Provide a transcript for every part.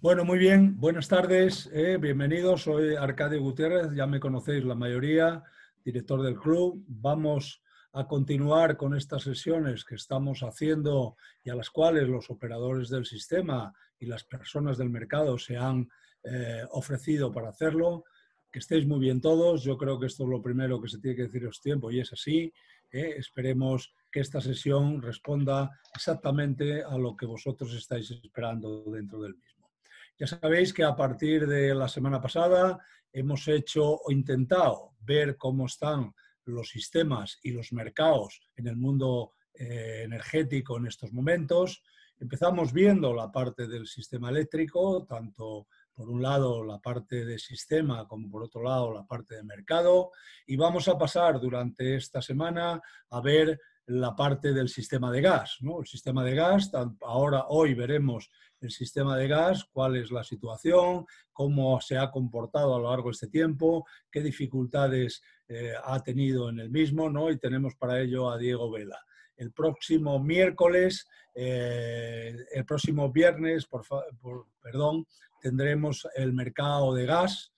Bueno, muy bien, buenas tardes, bienvenidos, soy Arcadio Gutiérrez, ya me conocéis la mayoría, director del club. Vamos a continuar con estas sesiones que estamos haciendo y a las cuales los operadores del sistema y las personas del mercado se han ofrecido para hacerlo. Que estéis muy bien todos, yo creo que esto es lo primero que se tiene que decir tiempo y es así. Esperemos que esta sesión responda exactamente a lo que vosotros estáis esperando dentro del mismo. Ya sabéis que a partir de la semana pasada hemos hecho o intentado ver cómo están los sistemas y los mercados en el mundo energético en estos momentos. Empezamos viendo la parte del sistema eléctrico, tanto por un lado la parte de sistema como por otro lado la parte de mercado, y vamos a pasar durante esta semana a ver la parte del sistema de gas, ¿no? El sistema de gas, hoy veremos el sistema de gas, cuál es la situación, cómo se ha comportado a lo largo de este tiempo, qué dificultades ha tenido en el mismo, ¿no? Y tenemos para ello a Diego Vela. El próximo miércoles, el próximo viernes, perdón, tendremos el mercado de gas,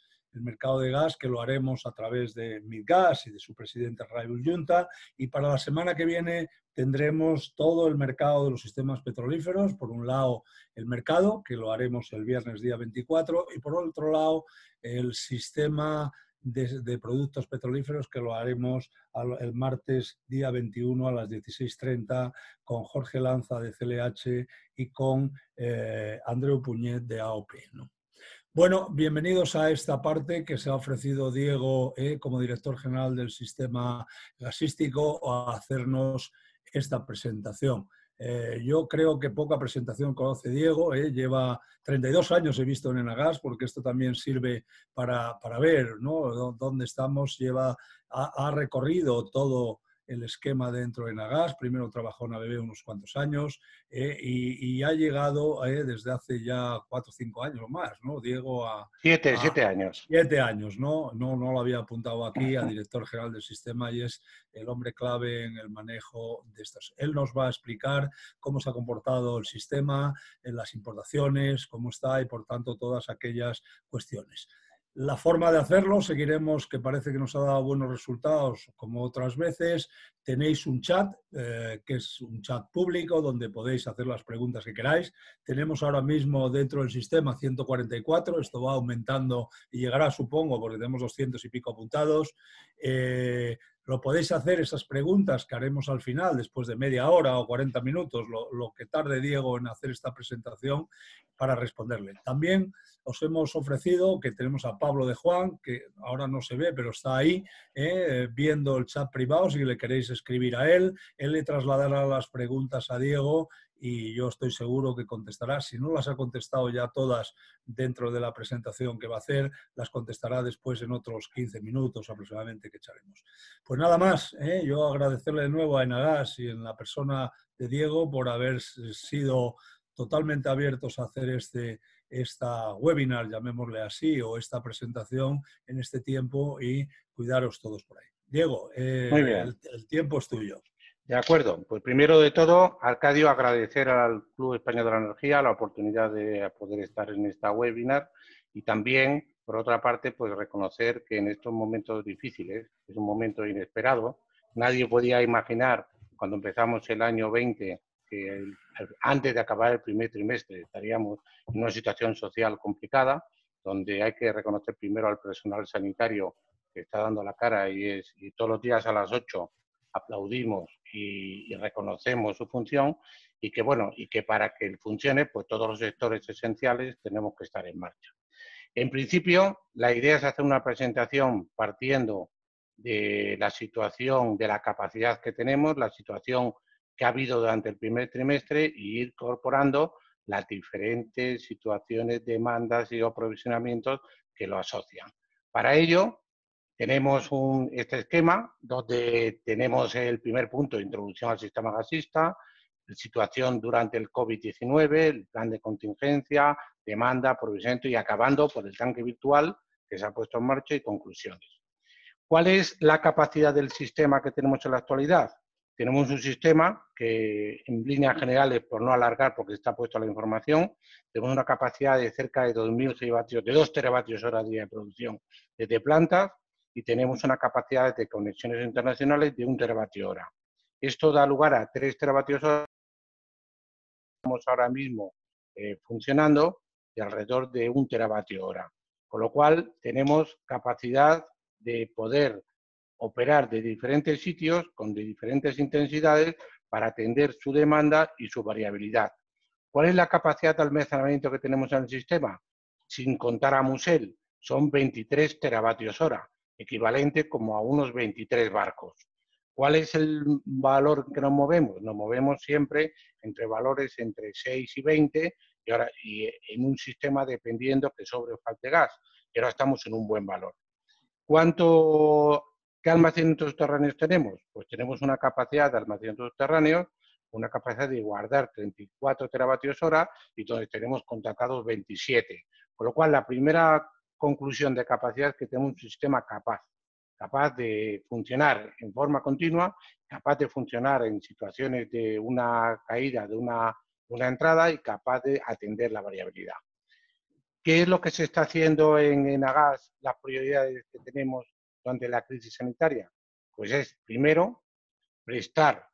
que lo haremos a través de Midgas y de su presidente Raül Junta, y para la semana que viene tendremos todo el mercado de los sistemas petrolíferos, por un lado el mercado, que lo haremos el viernes día 24, y por otro lado el sistema de productos petrolíferos, que lo haremos el martes día 21 a las 16:30 con Jorge Lanza de CLH y con Andreu Puñet de AOP, ¿no? Bueno, bienvenidos a esta parte que se ha ofrecido Diego como director general del sistema gasístico a hacernos esta presentación. Yo creo que poca presentación conoce Diego, lleva 32 años he visto en Enagas, porque esto también sirve para ver, ¿no?, dónde estamos. Ha recorrido todo el esquema dentro de Enagas, primero trabajó en ABB unos cuantos años y ha llegado desde hace ya 4 o 5 años o más, ¿no, Diego? Siete años. 7 años, ¿no? No lo había apuntado aquí, a director general del sistema, y es el hombre clave en el manejo de estos. Él nos va a explicar cómo se ha comportado el sistema, en las importaciones, cómo está y, por tanto, todas aquellas cuestiones. La forma de hacerlo, seguiremos, que parece que nos ha dado buenos resultados, como otras veces. Tenéis un chat, que es un chat público, donde podéis hacer las preguntas que queráis. Tenemos ahora mismo dentro del sistema 144, esto va aumentando y llegará, supongo, porque tenemos 200 y pico apuntados. Lo podéis hacer, esas preguntas que haremos al final, después de media hora o 40 minutos, lo que tarde Diego en hacer esta presentación, para responderle. También os hemos ofrecido, que tenemos a Pablo de Juan, que ahora no se ve, pero está ahí, viendo el chat privado. Si le queréis escribir a él le trasladará las preguntas a Diego y yo estoy seguro que contestará. Si no las ha contestado ya todas dentro de la presentación que va a hacer, las contestará después en otros 15 minutos aproximadamente que echaremos. Pues nada más, yo agradecerle de nuevo a Enagas y en la persona de Diego por haber sido totalmente abiertos a hacer esta webinar, llamémosle así, o esta presentación en este tiempo, y cuidaros todos por ahí. Diego, Muy bien. el tiempo es tuyo. De acuerdo. Pues primero de todo, Arcadio, agradecer al Club Español de la Energía la oportunidad de poder estar en esta webinar y también, por otra parte, pues reconocer que en estos momentos difíciles, es un momento inesperado, nadie podía imaginar cuando empezamos el año 20 que antes de acabar el primer trimestre estaríamos en una situación social complicada, donde hay que reconocer primero al personal sanitario que está dando la cara y todos los días a las 8 aplaudimos y reconocemos su función y que, bueno, y que para que funcione, pues todos los sectores esenciales tenemos que estar en marcha. En principio, la idea es hacer una presentación partiendo de la situación, de la capacidad que tenemos, la situación que ha habido durante el primer trimestre, y ir incorporando las diferentes situaciones, demandas y aprovisionamientos que lo asocian. Para ello, tenemos este esquema donde tenemos el primer punto, introducción al sistema gasista, la situación durante el COVID-19, el plan de contingencia, demanda, aprovechamiento y acabando por el tanque virtual que se ha puesto en marcha y conclusiones. ¿Cuál es la capacidad del sistema que tenemos en la actualidad? tenemos un sistema que, en líneas generales, por no alargar porque está puesto la información, tenemos una capacidad de cerca de 2.000 gigavatios, de 2 teravatios hora día de producción desde plantas, y tenemos una capacidad de conexiones internacionales de 1 teravatio hora. Esto da lugar a 3 teravatios hora. Estamos ahora mismo funcionando de alrededor de 1 teravatio hora, con lo cual tenemos capacidad de poder operar de diferentes sitios con de diferentes intensidades para atender su demanda y su variabilidad. ¿Cuál es la capacidad de almacenamiento que tenemos en el sistema? Sin contar a Musel, son 23 teravatios hora, equivalente como a unos 23 barcos. ¿Cuál es el valor que nos movemos? Nos movemos siempre entre valores entre 6 y 20 y en un sistema dependiendo que sobre o falte gas. Y ahora estamos en un buen valor. ¿Qué almacenamientos subterráneos tenemos? Pues tenemos una capacidad de almacenamientos subterráneos, una capacidad de guardar 34 teravatios hora y donde tenemos contratados 27. Con lo cual, la primera conclusión de capacidad es que tenemos un sistema capaz de funcionar en forma continua, capaz de funcionar en situaciones de una caída, de una entrada y capaz de atender la variabilidad. ¿Qué es lo que se está haciendo en Enagas, las prioridades que tenemos durante la crisis sanitaria? Pues es, primero, prestar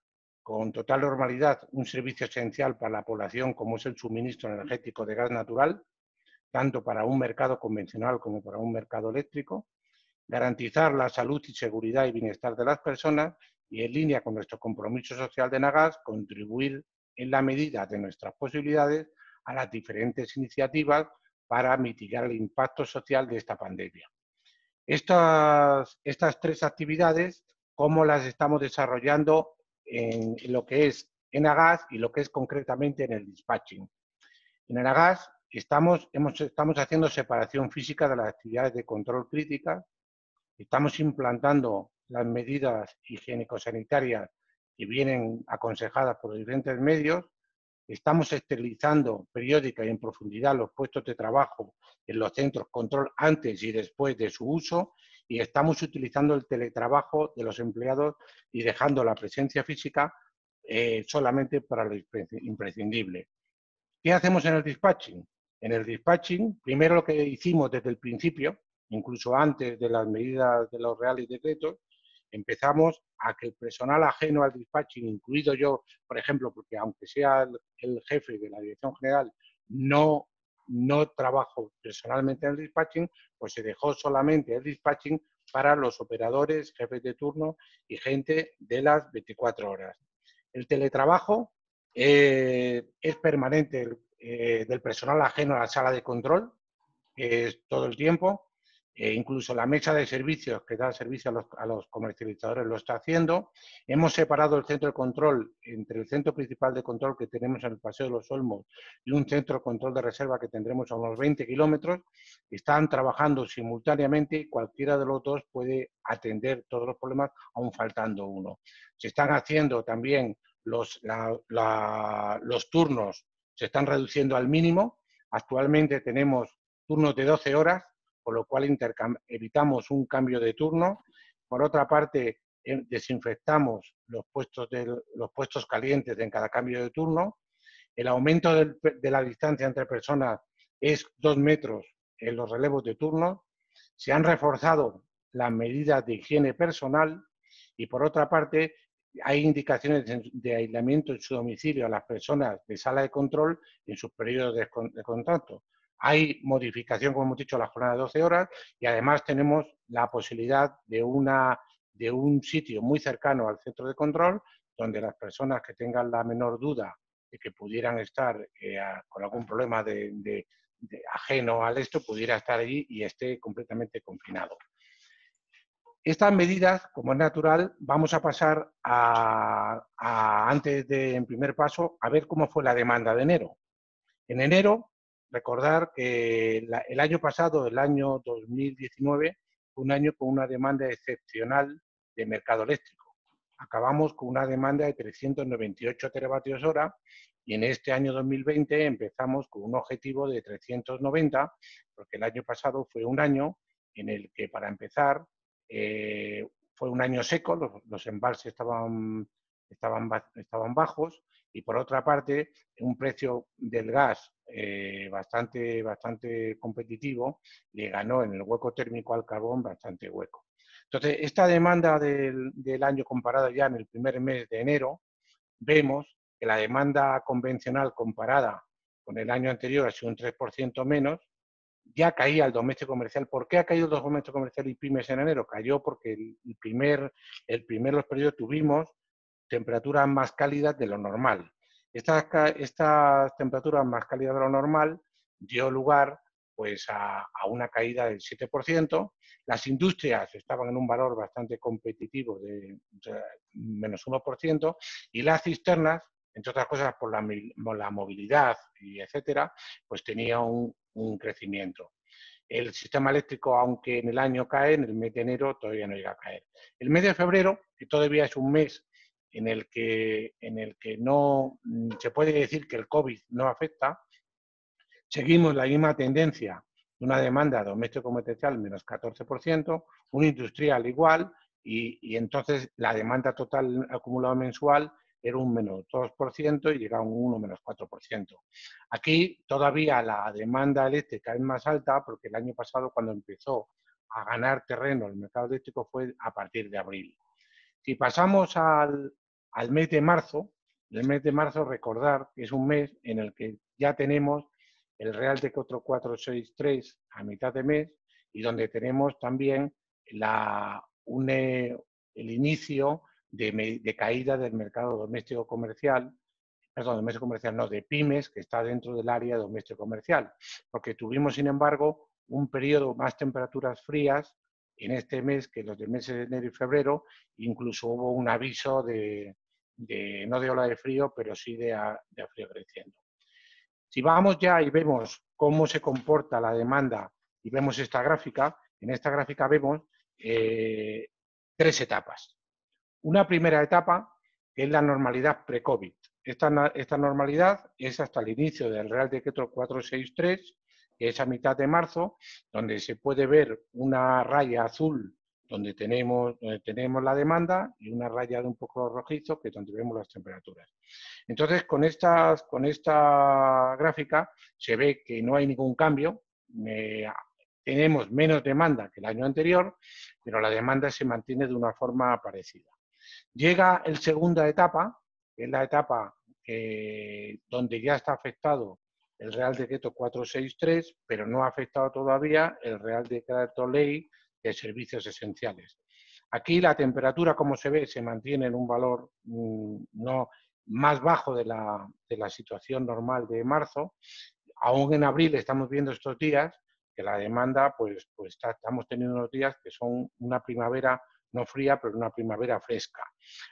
con total normalidad un servicio esencial para la población como es el suministro energético de gas natural, tanto para un mercado convencional como para un mercado eléctrico, garantizar la salud y seguridad y bienestar de las personas y, en línea con nuestro compromiso social de Enagas, contribuir en la medida de nuestras posibilidades a las diferentes iniciativas para mitigar el impacto social de esta pandemia. Estas 3 actividades, ¿cómo las estamos desarrollando en lo que es Enagas y lo que es concretamente en el dispatching? En Enagas estamos haciendo separación física de las actividades de control críticas, estamos implantando las medidas higiénico-sanitarias que vienen aconsejadas por los diferentes medios, estamos esterilizando periódica y en profundidad los puestos de trabajo en los centros control antes y después de su uso, y estamos utilizando el teletrabajo de los empleados y dejando la presencia física solamente para lo imprescindible. ¿Qué hacemos en el dispatching? En el dispatching, primero lo que hicimos desde el principio, incluso antes de las medidas de los reales decretos, empezamos a que el personal ajeno al dispatching, incluido yo, por ejemplo, porque aunque sea el jefe de la dirección general, no trabajo personalmente en el dispatching, pues se dejó solamente el dispatching para los operadores, jefes de turno y gente de las 24 horas. El teletrabajo es permanente del personal ajeno a la sala de control, es todo el tiempo. Incluso la mesa de servicios que da servicio a los comercializadores lo está haciendo. Hemos separado el centro de control entre el centro principal de control que tenemos en el Paseo de los Olmos y un centro de control de reserva que tendremos a unos 20 kilómetros. Están trabajando simultáneamente y cualquiera de los dos puede atender todos los problemas, aún faltando uno. Se están haciendo también los turnos, se están reduciendo al mínimo. Actualmente tenemos turnos de 12 horas, con lo cual evitamos un cambio de turno. Por otra parte, desinfectamos los puestos calientes en cada cambio de turno. El aumento de la distancia entre personas es 2 metros en los relevos de turno. Se han reforzado las medidas de higiene personal y, por otra parte, hay indicaciones de aislamiento en su domicilio a las personas de sala de control en sus periodos de contacto. Hay modificación, como hemos dicho, a la jornada de 12 horas y además tenemos la posibilidad de un sitio muy cercano al centro de control donde las personas que tengan la menor duda de que pudieran estar con algún problema ajeno al esto, pudiera estar allí y esté completamente confinado. Estas medidas, como es natural, vamos a pasar en primer paso, a ver cómo fue la demanda de enero. En enero, recordar que el año pasado, el año 2019, fue un año con una demanda excepcional de mercado eléctrico. Acabamos con una demanda de 398 teravatios hora y en este año 2020 empezamos con un objetivo de 390, porque el año pasado fue un año en el que, para empezar, fue un año seco, los embalses estaban estaban bajos, y por otra parte un precio del gas bastante competitivo le ganó en el hueco térmico al carbón bastante hueco. Entonces, esta demanda del año comparada ya en el primer mes de enero, vemos que la demanda convencional comparada con el año anterior ha sido un 3% menos, ya caía el doméstico comercial. ¿Por qué ha caído el doméstico comercial y pymes en enero? Cayó porque los periodos tuvimos temperaturas más cálidas de lo normal. Estas temperaturas más cálidas de lo normal dio lugar pues, a una caída del 7%. Las industrias estaban en un valor bastante competitivo de menos 1%, y las cisternas, entre otras cosas por la movilidad y etcétera, pues tenía un crecimiento. El sistema eléctrico, aunque en el año cae, en el mes de enero todavía no llega a caer. El mes de febrero, que todavía es un mes en el que no se puede decir que el COVID no afecta, seguimos la misma tendencia de una demanda doméstico-comercial menos 14%, un industrial igual, y entonces la demanda total acumulada mensual era un menos 2% y llega a un 1 menos 4%. Aquí todavía la demanda eléctrica es más alta porque el año pasado, cuando empezó a ganar terreno el mercado eléctrico, fue a partir de abril. Si pasamos al mes de marzo, el mes de marzo, recordar que es un mes en el que ya tenemos el Real Decreto 463 a mitad de mes, y donde tenemos también el inicio de caída del mercado doméstico comercial, de pymes, que está dentro del área doméstico comercial, porque tuvimos, sin embargo, un periodo más temperaturas frías en este mes que los de meses de enero y febrero. Incluso hubo un aviso no de ola de frío, pero sí de frío creciendo. Si vamos ya y vemos cómo se comporta la demanda y vemos esta gráfica, en esta gráfica vemos 3 etapas. Una primera etapa, que es la normalidad pre-COVID. Esta normalidad es hasta el inicio del Real Decreto 463, que es a mitad de marzo, donde se puede ver una raya azul donde tenemos la demanda, y una raya de un poco rojizo, que es donde vemos las temperaturas. Entonces, con esta gráfica se ve que no hay ningún cambio. Tenemos menos demanda que el año anterior, pero la demanda se mantiene de una forma parecida. Llega la segunda etapa, que es la etapa donde ya está afectado el Real Decreto 463, pero no ha afectado todavía el Real Decreto Ley de Servicios Esenciales. Aquí la temperatura, como se ve, se mantiene en un valor más bajo de la situación normal de marzo. Aún en abril estamos viendo estos días que la demanda, pues estamos teniendo unos días que son una primavera no fría, pero una primavera fresca.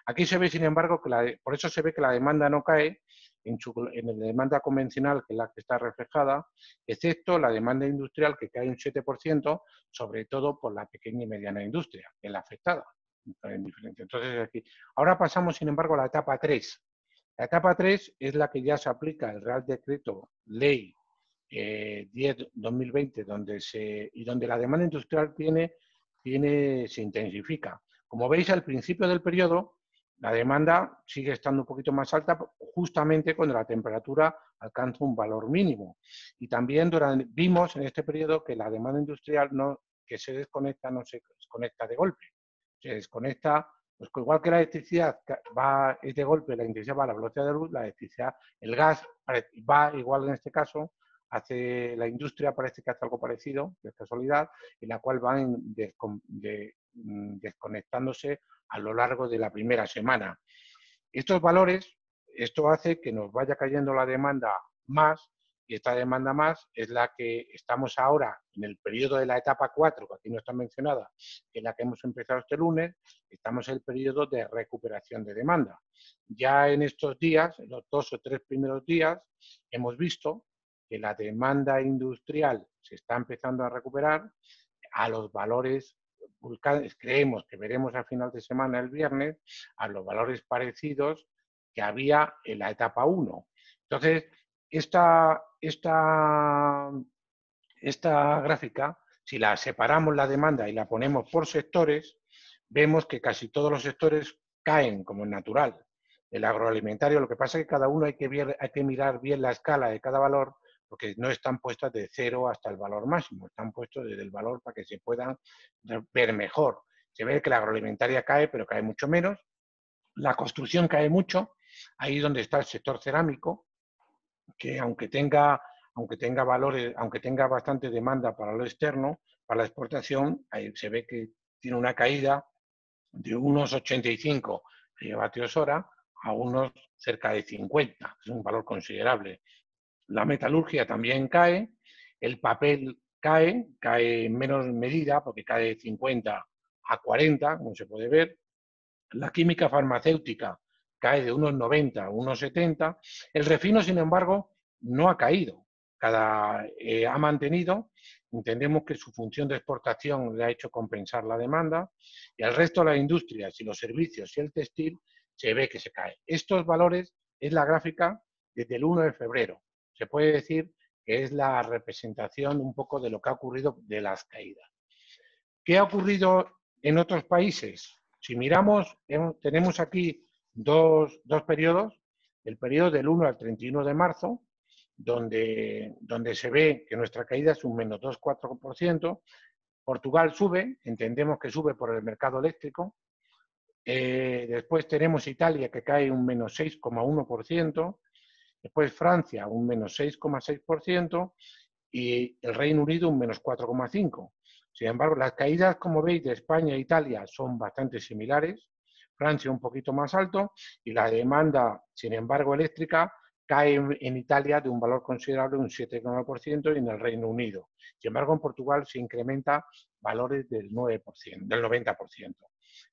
Aquí se ve, sin embargo, por eso se ve que la demanda no cae en la demanda convencional, que es la que está reflejada, excepto la demanda industrial, que cae un 7%, sobre todo por la pequeña y mediana industria, que es la afectada. Entonces, aquí. Ahora pasamos, sin embargo, a la etapa 3. La etapa 3 es la que ya se aplica el Real Decreto Ley 10/2020, donde la demanda industrial se intensifica. Como veis, al principio del periodo, la demanda sigue estando un poquito más alta, justamente cuando la temperatura alcanza un valor mínimo. Y también vimos en este periodo que la demanda industrial no se desconecta de golpe. Se desconecta, pues igual que la electricidad es de golpe, la electricidad va a la velocidad de luz, la electricidad, el gas va igual en este caso. La industria parece que hace algo parecido, de casualidad, en la cual van desconectándose a lo largo de la primera semana. Estos valores, esto hace que nos vaya cayendo la demanda más, y esta demanda más es la que estamos ahora en el periodo de la etapa 4, que aquí no está mencionada, que es la que hemos empezado este lunes. Estamos en el periodo de recuperación de demanda. Ya en estos días, en los 2 o 3 primeros días, hemos visto que la demanda industrial se está empezando a recuperar a los valores, creemos que veremos al final de semana, el viernes, a los valores parecidos que había en la etapa 1. Entonces, esta gráfica, si la separamos la demanda y la ponemos por sectores, vemos que casi todos los sectores caen como es natural. el agroalimentario. Lo que pasa es que cada uno hay que mirar bien la escala de cada valor, porque no están puestas de 0 hasta el valor máximo, están puestos desde el valor para que se puedan ver mejor. Se ve que la agroalimentaria cae, pero cae mucho menos. La construcción cae mucho, ahí es donde está el sector cerámico, que aunque tenga valores, aunque tenga bastante demanda para lo externo, para la exportación, ahí se ve que tiene una caída de unos 85 gigavatios hora a unos cerca de 50, es un valor considerable. La metalurgia también cae, el papel cae en menos medida, porque cae de 50 a 40, como se puede ver. La química farmacéutica cae de unos 90 a unos 70. El refino, sin embargo, no ha caído, ha mantenido. Entendemos que su función de exportación le ha hecho compensar la demanda, y el resto de las industrias y los servicios y el textil se ve que se cae. Estos valores es la gráfica desde el 1 de febrero. Se puede decir que es la representación un poco de lo que ha ocurrido de las caídas. ¿Qué ha ocurrido en otros países? Si miramos, tenemos aquí dos periodos, el periodo del 1 al 31 de marzo, donde se ve que nuestra caída es un menos 2,4%. Portugal sube, entendemos que sube por el mercado eléctrico. Después tenemos Italia, que cae un menos 6,1%. Después Francia, un menos 6,6%. Y el Reino Unido, un menos 4,5%. Sin embargo, las caídas, como veis, de España e Italia son bastante similares. Francia un poquito más alto, y la demanda, sin embargo, eléctrica cae en Italia de un valor considerable, un 7,9%, y en el Reino Unido. Sin embargo, en Portugal se incrementa valores del 9%, del 90%.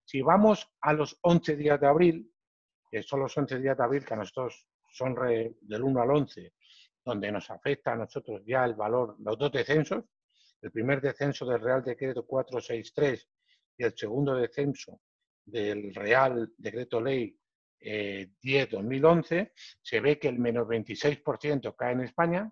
Si vamos a los 11 días de abril, que son los 11 días de abril que a nosotros son del 1 al 11, donde nos afecta a nosotros ya el valor, los dos descensos, el primer descenso del Real Decreto 463 y el segundo descenso del Real Decreto Ley 10-2011, se ve que el menos 26% cae en España,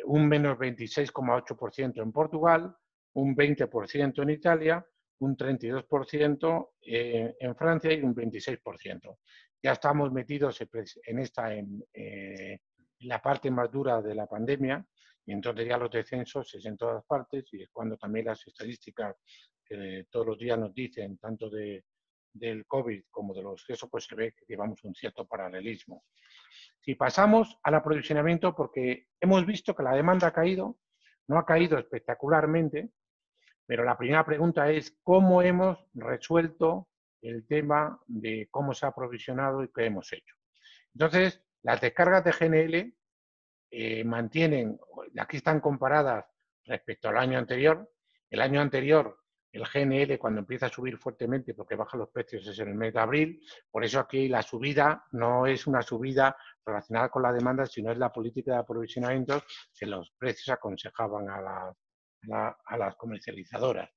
un menos 26,8% en Portugal, un 20% en Italia, un 32% en Francia y un 26%. Ya estamos metidos en la parte más dura de la pandemia, y entonces ya los descensos es en todas partes, y es cuando también las estadísticas que todos los días nos dicen, tanto del COVID como de los eso, pues se ve que llevamos un cierto paralelismo. Si pasamos al aprovisionamiento, porque hemos visto que la demanda ha caído, no ha caído espectacularmente, pero la primera pregunta es cómo hemos resuelto el tema de cómo se ha aprovisionado y qué hemos hecho. Entonces, las descargas de GNL mantienen, aquí están comparadas respecto al año anterior. El año anterior, el GNL, cuando empieza a subir fuertemente porque bajan los precios, es en el mes de abril. Por eso aquí la subida no es una subida relacionada con la demanda, sino es la política de aprovisionamiento que los precios aconsejaban a las comercializadoras.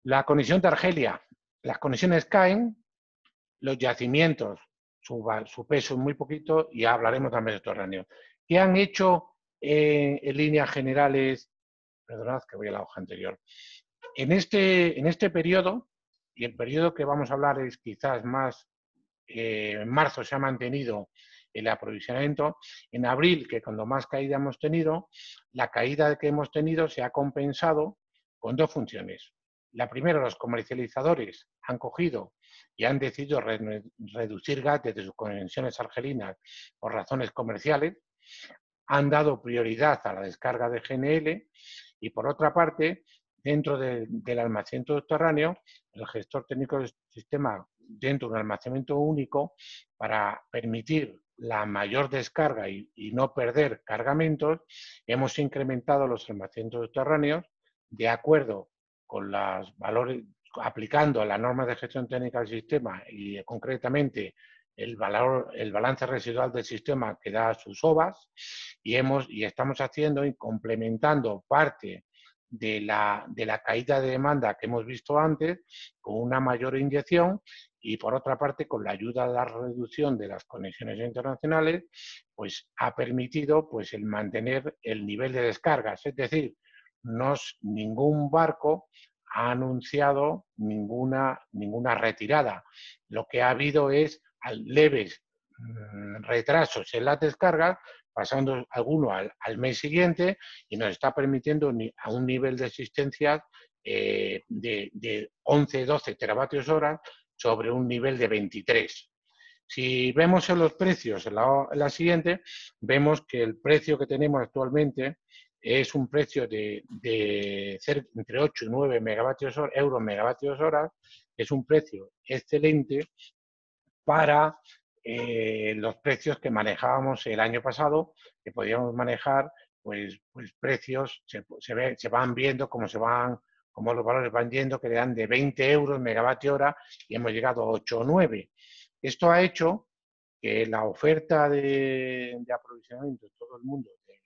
La conexión de Argelia, las conexiones caen, los yacimientos, su peso es muy poquito, y hablaremos también de Mediterráneo. ¿Qué han hecho en líneas generales? Perdonad que voy a la hoja anterior. En este periodo, y el periodo que vamos a hablar es quizás más, en marzo se ha mantenido el aprovisionamiento. En abril, que cuando más caída hemos tenido, la caída que hemos tenido se ha compensado con dos funciones. La primera, los comercializadores han cogido y han decidido reducir gasto de sus conexiones argelinas por razones comerciales, han dado prioridad a la descarga de GNL, y por otra parte, dentro del almacenamiento subterráneo, el gestor técnico del sistema, dentro de un almacenamiento único, para permitir la mayor descarga y no perder cargamentos, hemos incrementado los almacenamientos subterráneos de acuerdo con los valores, aplicando la norma de gestión técnica del sistema y concretamente el balance residual del sistema que da sus OVAs, y estamos haciendo y complementando parte de la caída de demanda que hemos visto antes con una mayor inyección, y por otra parte con la ayuda a la reducción de las conexiones internacionales, pues ha permitido pues el mantener el nivel de descargas. Es decir, ningún barco ha anunciado ninguna retirada. Lo que ha habido es leves retrasos en las descargas, pasando alguno al mes siguiente, y nos está permitiendo a un nivel de existencia de 11-12 teravatios hora sobre un nivel de 23. Si vemos en los precios en la siguiente, vemos que el precio que tenemos actualmente es un precio de entre 8 y 9 euros megavatios hora, es un precio excelente para los precios que manejábamos el año pasado, que podíamos manejar pues precios, se van viendo cómo los valores van yendo, que le dan de 20 euros megavatio hora y hemos llegado a 8 o 9. Esto ha hecho que la oferta de aprovisionamiento de todo el mundo de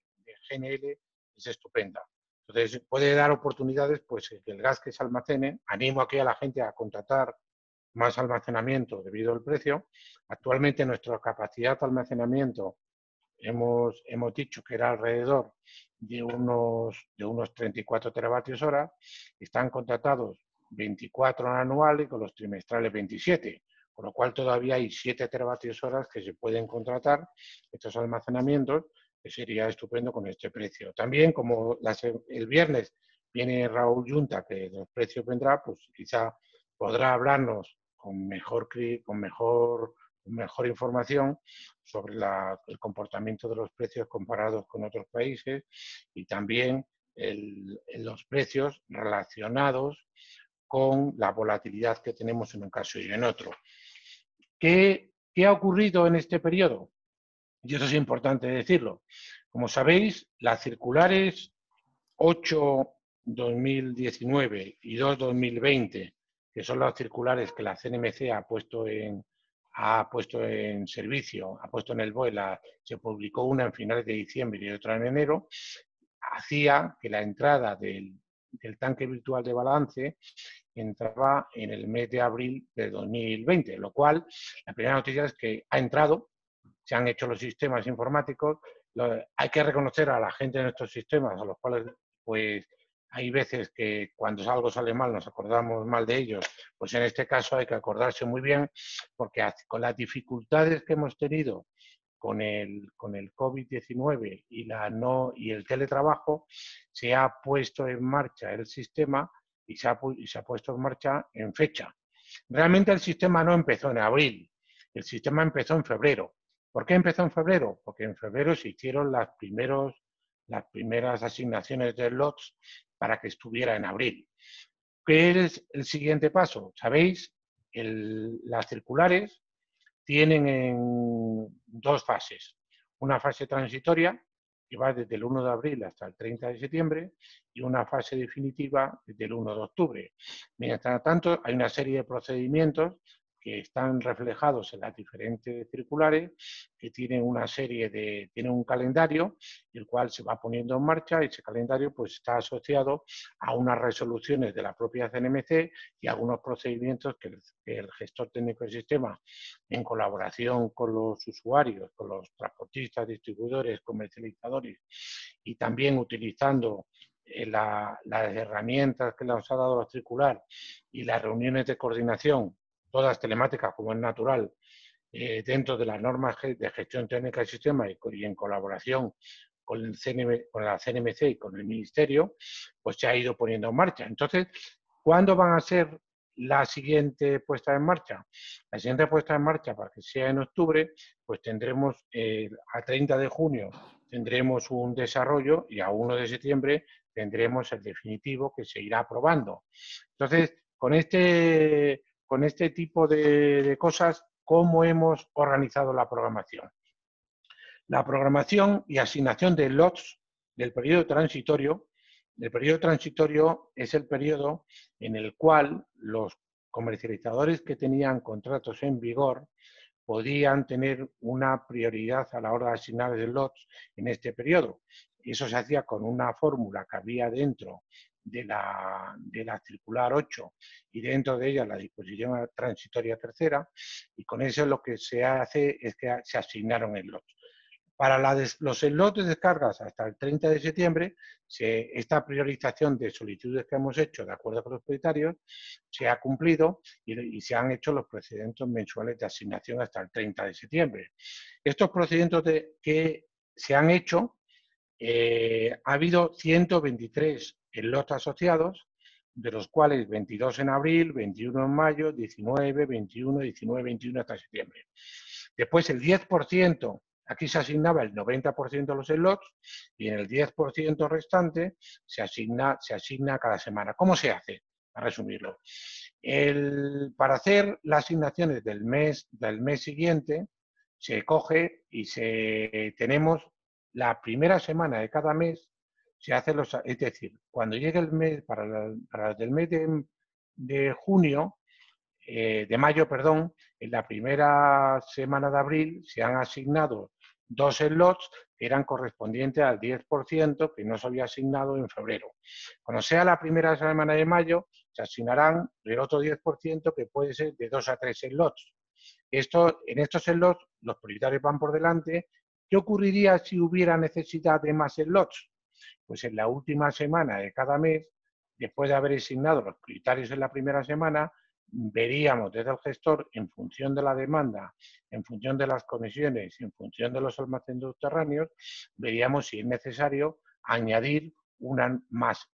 GNL es estupenda. Entonces, puede dar oportunidades, pues, que el gas que se almacene. Animo aquí a la gente a contratar más almacenamiento debido al precio. Actualmente nuestra capacidad de almacenamiento hemos dicho que era alrededor de unos 34 teravatios hora. Están contratados 24 anuales y con los trimestrales 27. Con lo cual todavía hay 7 teravatios horas que se pueden contratar estos almacenamientos, que sería estupendo con este precio. También, como el viernes viene Raúl Yunta, que los precios vendrá, pues quizá podrá hablarnos con mejor información sobre el comportamiento de los precios comparados con otros países y también los precios relacionados con la volatilidad que tenemos en un caso y en otro. ¿Qué ha ocurrido en este periodo? Y eso es importante decirlo. Como sabéis, las circulares 8-2019 y 2-2020, que son las circulares que la CNMC ha puesto en servicio, ha puesto en el BOE, se publicó una en finales de diciembre y otra en enero, hacía que la entrada del tanque virtual de balance entraba en el mes de abril de 2020, lo cual, la primera noticia es que ha entrado, se han hecho los sistemas informáticos, hay que reconocer a la gente de nuestros sistemas, a los cuales, pues, hay veces que cuando algo sale mal nos acordamos mal de ellos, pues en este caso hay que acordarse muy bien, porque con las dificultades que hemos tenido con el COVID-19 y el teletrabajo, se ha puesto en marcha el sistema y se ha puesto en marcha en fecha. Realmente el sistema no empezó en abril, el sistema empezó en febrero. ¿Por qué empezó en febrero? Porque en febrero se hicieron las primeras asignaciones de lots para que estuviera en abril. ¿Qué es el siguiente paso? Sabéis, las circulares tienen en dos fases. Una fase transitoria, que va desde el 1 de abril hasta el 30 de septiembre, y una fase definitiva desde el 1 de octubre. Mientras tanto, hay una serie de procedimientos que están reflejados en las diferentes circulares, que tienen tienen un calendario, el cual se va poniendo en marcha, y ese calendario pues está asociado a unas resoluciones de la propia CNMC y a algunos procedimientos que el gestor técnico del sistema, en colaboración con los usuarios, con los transportistas, distribuidores, comercializadores, y también utilizando las herramientas que nos ha dado la circular y las reuniones de coordinación, todas telemáticas como es natural, dentro de las normas de gestión técnica del sistema y en colaboración con la CNMC y con el Ministerio, pues se ha ido poniendo en marcha. Entonces, ¿cuándo van a ser la siguiente puesta en marcha? La siguiente puesta en marcha, para que sea en octubre, pues tendremos a 30 de junio tendremos un desarrollo y a 1 de septiembre tendremos el definitivo que se irá aprobando. Entonces, con este tipo de cosas, ¿cómo hemos organizado la programación? La programación y asignación de lots del periodo transitorio. El periodo transitorio es el periodo en el cual los comercializadores que tenían contratos en vigor podían tener una prioridad a la hora de asignar el lots en este periodo. Eso se hacía con una fórmula que había dentro de la circular 8 y dentro de ella la disposición transitoria tercera, y con eso lo que se hace es que se asignaron el lots. Para los slots de descargas hasta el 30 de septiembre, esta priorización de solicitudes que hemos hecho de acuerdo con los propietarios se ha cumplido y se han hecho los procedimientos mensuales de asignación hasta el 30 de septiembre. Estos procedimientos que se han hecho, ha habido 123 slots asociados, de los cuales 22 en abril, 21 en mayo, 19, 21, 19, 21 hasta septiembre. Después el 10%, aquí se asignaba el 90% de los slots y en el 10% restante se asigna cada semana. ¿Cómo se hace? Para resumirlo. Para hacer las asignaciones del mes siguiente, se coge y tenemos la primera semana de cada mes, se hace es decir, cuando llegue el mes, para el mes de junio, de mayo, perdón, en la primera semana de abril se han asignado 2 slots que eran correspondientes al 10% que no se había asignado en febrero. Cuando sea la primera semana de mayo, se asignarán el otro 10% que puede ser de 2 a 3 slots. En estos slots, los prioritarios van por delante. ¿Qué ocurriría si hubiera necesidad de más slots? Pues en la última semana de cada mes, después de haber asignado los prioritarios en la primera semana, veríamos desde el gestor, en función de la demanda, en función de las conexiones, en función de los almacenes subterráneos, veríamos si es necesario añadir más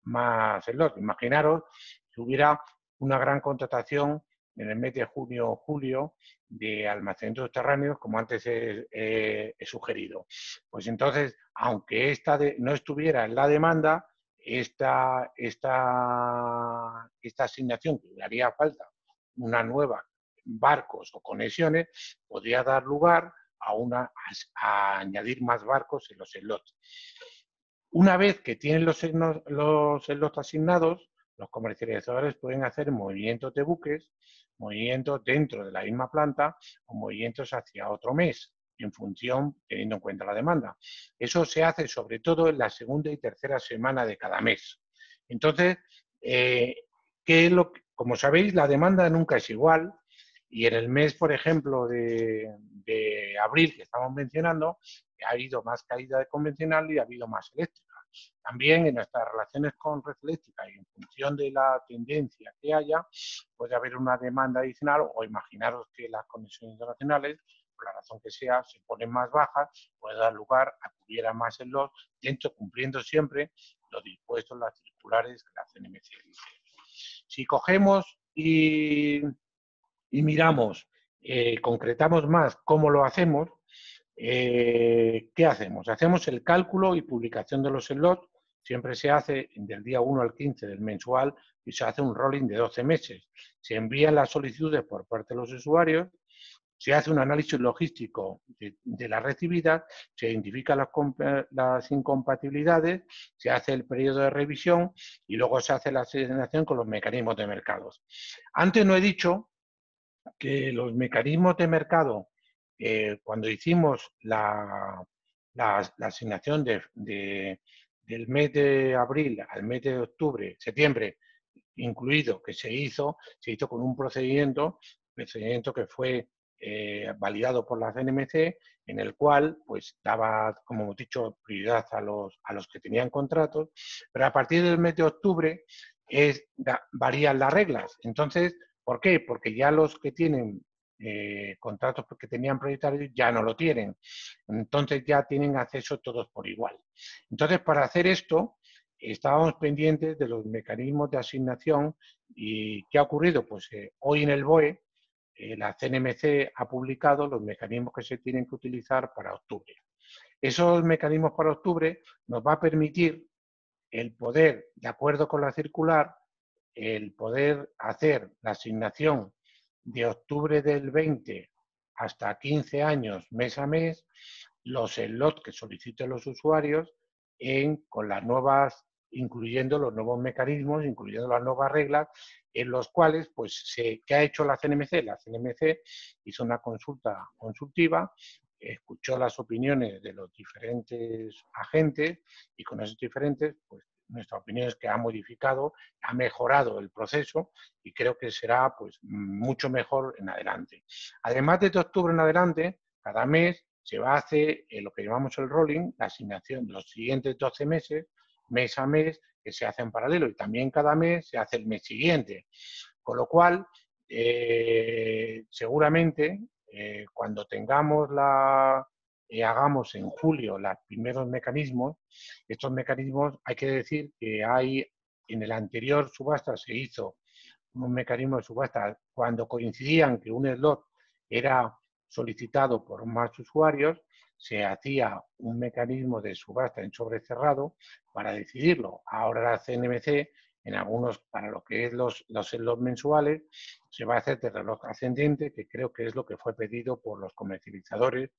slots. Imaginaros que hubiera una gran contratación en el mes de junio o julio de almacenes subterráneos, como antes he sugerido. Pues entonces, aunque no estuviera en la demanda, esta asignación, que le haría falta una nueva barcos o conexiones, podría dar lugar a añadir más barcos en los slots. Una vez que tienen los slots asignados, los comercializadores pueden hacer movimientos de buques, movimientos dentro de la misma planta o movimientos hacia otro mes, en función, teniendo en cuenta la demanda. Eso se hace sobre todo en la segunda y tercera semana de cada mes. Entonces, como sabéis, la demanda nunca es igual y en el mes, por ejemplo, de abril que estamos mencionando, ha habido más caída de convencional y ha habido más eléctrica. También en nuestras relaciones con red eléctrica y en función de la tendencia que haya, puede haber una demanda adicional o imaginaros que las conexiones internacionales, por la razón que sea, se ponen más bajas, puede dar lugar a que hubiera más slots, dentro cumpliendo siempre los dispuestos, las circulares que la CNMC dice. Si cogemos y miramos, concretamos más cómo lo hacemos, ¿qué hacemos? Hacemos el cálculo y publicación de los slots, siempre se hace del día 1 al 15 del mensual y se hace un rolling de 12 meses. Se envían las solicitudes por parte de los usuarios, se hace un análisis logístico de las recibidas, se identifican las incompatibilidades, se hace el periodo de revisión y luego se hace la asignación con los mecanismos de mercados. Antes no he dicho que los mecanismos de mercado, cuando hicimos la asignación del mes de abril al mes de octubre, septiembre, incluido, que se hizo con un procedimiento que fue validado por la CNMC, en el cual pues daba, como hemos dicho, prioridad a los que tenían contratos, pero a partir del mes de octubre varían las reglas. Entonces, ¿por qué? Porque ya los que tienen contratos que tenían prioritarios ya no lo tienen. Entonces ya tienen acceso todos por igual. Entonces, para hacer esto, estábamos pendientes de los mecanismos de asignación. ¿Y qué ha ocurrido? Pues hoy en el BOE la CNMC ha publicado los mecanismos que se tienen que utilizar para octubre. Esos mecanismos para octubre nos va a permitir el poder, de acuerdo con la circular, el poder hacer la asignación de octubre del 20 hasta 15 años, mes a mes, los slots que soliciten los usuarios con las nuevas, incluyendo los nuevos mecanismos, incluyendo las nuevas reglas, en los cuales, pues, ¿qué ha hecho la CNMC? La CNMC hizo una consulta consultiva, escuchó las opiniones de los diferentes agentes y con esos diferentes, pues, nuestra opinión es que ha modificado, ha mejorado el proceso y creo que será pues mucho mejor en adelante. Además, desde octubre en adelante, cada mes se va a hacer lo que llamamos el rolling, la asignación de los siguientes 12 meses, mes a mes, que se hace en paralelo, y también cada mes se hace el mes siguiente. Con lo cual, seguramente, cuando tengamos hagamos en julio los primeros mecanismos, estos mecanismos hay que decir que en el anterior subasta se hizo un mecanismo de subasta cuando coincidían que un slot era solicitado por más usuarios, se hacía un mecanismo de subasta en sobrecerrado para decidirlo. Ahora la CNMC, en algunos, para lo que es los slots mensuales, se va a hacer de reloj ascendente, que creo que es lo que fue pedido por los comercializadores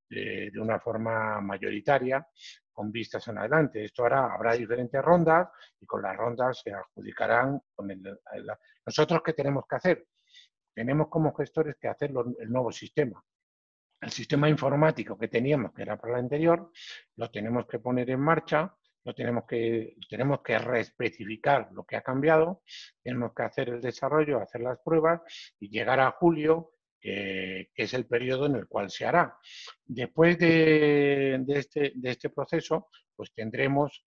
de una forma mayoritaria, con vistas en adelante. Esto habrá diferentes rondas y con las rondas se adjudicarán con nosotros, ¿qué tenemos que hacer? Tenemos como gestores que hacer el nuevo sistema. El sistema informático que teníamos, que era para el anterior, lo tenemos que poner en marcha, tenemos que reespecificar lo que ha cambiado, tenemos que hacer el desarrollo, hacer las pruebas y llegar a julio, que es el periodo en el cual se hará. Después de este proceso, pues tendremos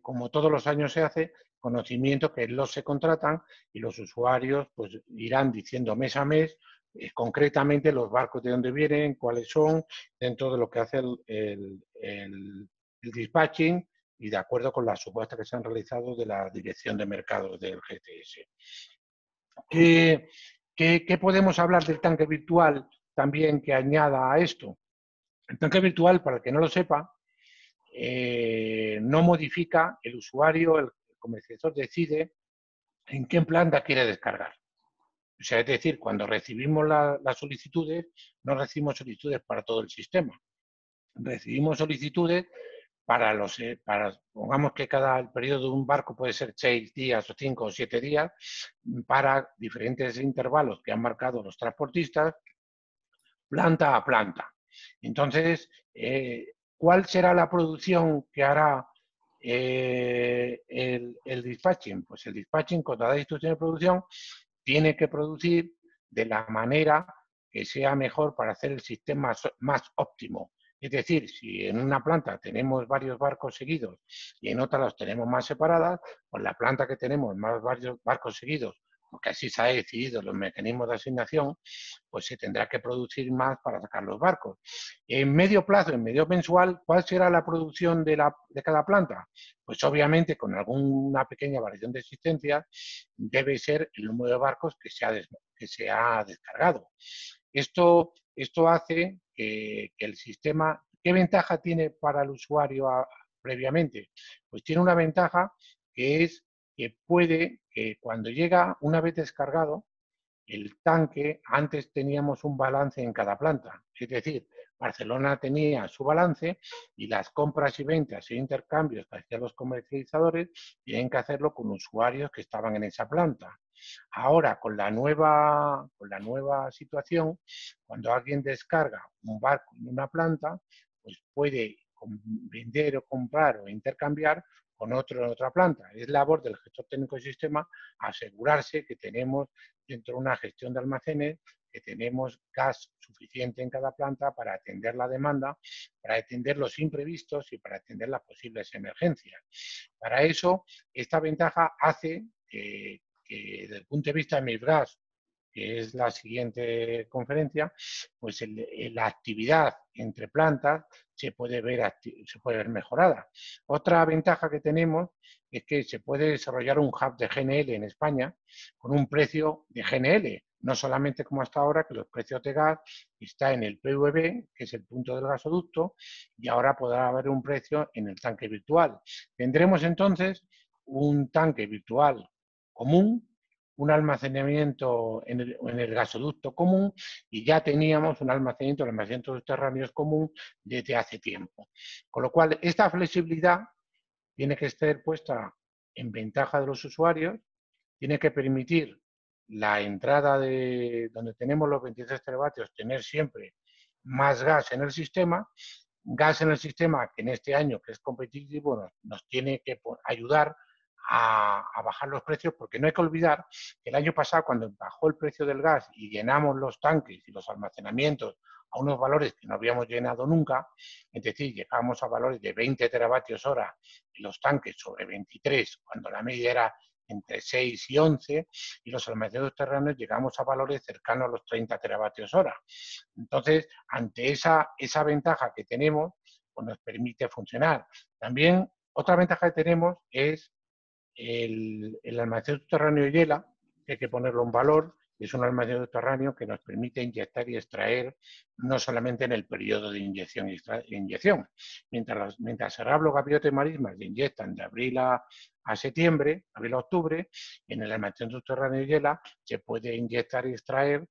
como todos los años se hace, conocimiento que los se contratan y los usuarios pues irán diciendo mes a mes concretamente los barcos de dónde vienen, cuáles son, dentro de lo que hace el dispatching y de acuerdo con las subastas que se han realizado de la Dirección de Mercados del GTS. ¿Qué podemos hablar del tanque virtual también que añada a esto? El tanque virtual, para el que no lo sepa, no modifica el usuario, el comercializador decide en qué planta quiere descargar. O sea, es decir, cuando recibimos las solicitudes, no recibimos solicitudes para todo el sistema. Recibimos solicitudes pongamos que el periodo de un barco puede ser 6 días o 5 o 7 días, para diferentes intervalos que han marcado los transportistas, planta a planta. Entonces, ¿cuál será la producción que hará el dispatching? Pues el dispatching, con toda la instrucción de producción, tiene que producir de la manera que sea mejor para hacer el sistema más óptimo. Es decir, si en una planta tenemos varios barcos seguidos y en otra los tenemos más separadas, pues la planta que tenemos varios barcos seguidos, porque así se ha decidido los mecanismos de asignación, pues se tendrá que producir más para sacar los barcos. En medio plazo, en medio mensual, ¿cuál será la producción de cada planta? Pues obviamente con alguna pequeña variación de existencia debe ser el número de barcos que se ha descargado. Esto hace que el sistema, ¿qué ventaja tiene para el usuario previamente? Pues tiene una ventaja que es que puede, que cuando llega una vez descargado, el tanque, antes teníamos un balance en cada planta, es decir, Barcelona tenía su balance y las compras y ventas e intercambios que hacían los comercializadores tienen que hacerlo con usuarios que estaban en esa planta. Ahora, con la nueva situación, cuando alguien descarga un barco en una planta, pues puede vender o comprar o intercambiar con otro en otra planta. Es labor del gestor técnico de sistema asegurarse que tenemos dentro de una gestión de almacenes, que tenemos gas suficiente en cada planta para atender la demanda, para atender los imprevistos y para atender las posibles emergencias. Para eso, esta ventaja hace que desde el punto de vista de MIFGAS, que es la siguiente conferencia, pues la actividad entre plantas se puede ver mejorada. Otra ventaja que tenemos es que se puede desarrollar un hub de GNL en España con un precio de GNL, no solamente como hasta ahora, que los precios de gas está en el PVB, que es el punto del gasoducto, y ahora podrá haber un precio en el tanque virtual. Tendremos entonces un tanque virtual común, un almacenamiento en el gasoducto común y ya teníamos un almacenamiento subterráneo común desde hace tiempo. Con lo cual, esta flexibilidad tiene que estar puesta en ventaja de los usuarios, tiene que permitir la entrada de donde tenemos los 26 teravatios, tener siempre más gas en el sistema que en este año, que es competitivo, nos tiene que ayudar a bajar los precios, porque no hay que olvidar que el año pasado, cuando bajó el precio del gas y llenamos los tanques y los almacenamientos a unos valores que no habíamos llenado nunca, es decir, llegamos a valores de 20 teravatios hora en los tanques sobre 23, cuando la media era entre 6 y 11, y los almacenes subterráneos llegamos a valores cercanos a los 30 teravatios hora. Entonces, ante esa ventaja que tenemos, pues nos permite funcionar. También, otra ventaja que tenemos es el almacén subterráneo Yela, que hay que ponerlo en valor. Es un almacén subterráneo que nos permite inyectar y extraer no solamente en el periodo de inyección y inyección. Mientras Serrablo, Gaviota y Marismas inyectan de abril a septiembre, abril a octubre, en el almacén subterráneo Yela se puede inyectar y extraer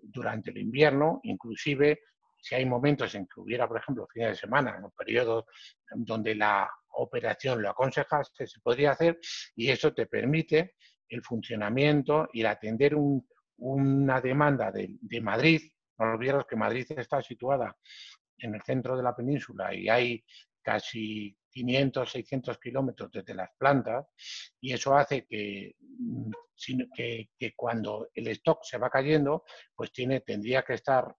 durante el invierno, inclusive si hay momentos en que hubiera, por ejemplo, fines de semana, en periodos donde la operación lo aconsejase, se podría hacer, y eso te permite el funcionamiento y el atender una demanda de Madrid. No olvidemos que Madrid está situada en el centro de la península y hay casi 500, 600 kilómetros desde las plantas, y eso hace que cuando el stock se va cayendo, pues tendría que estar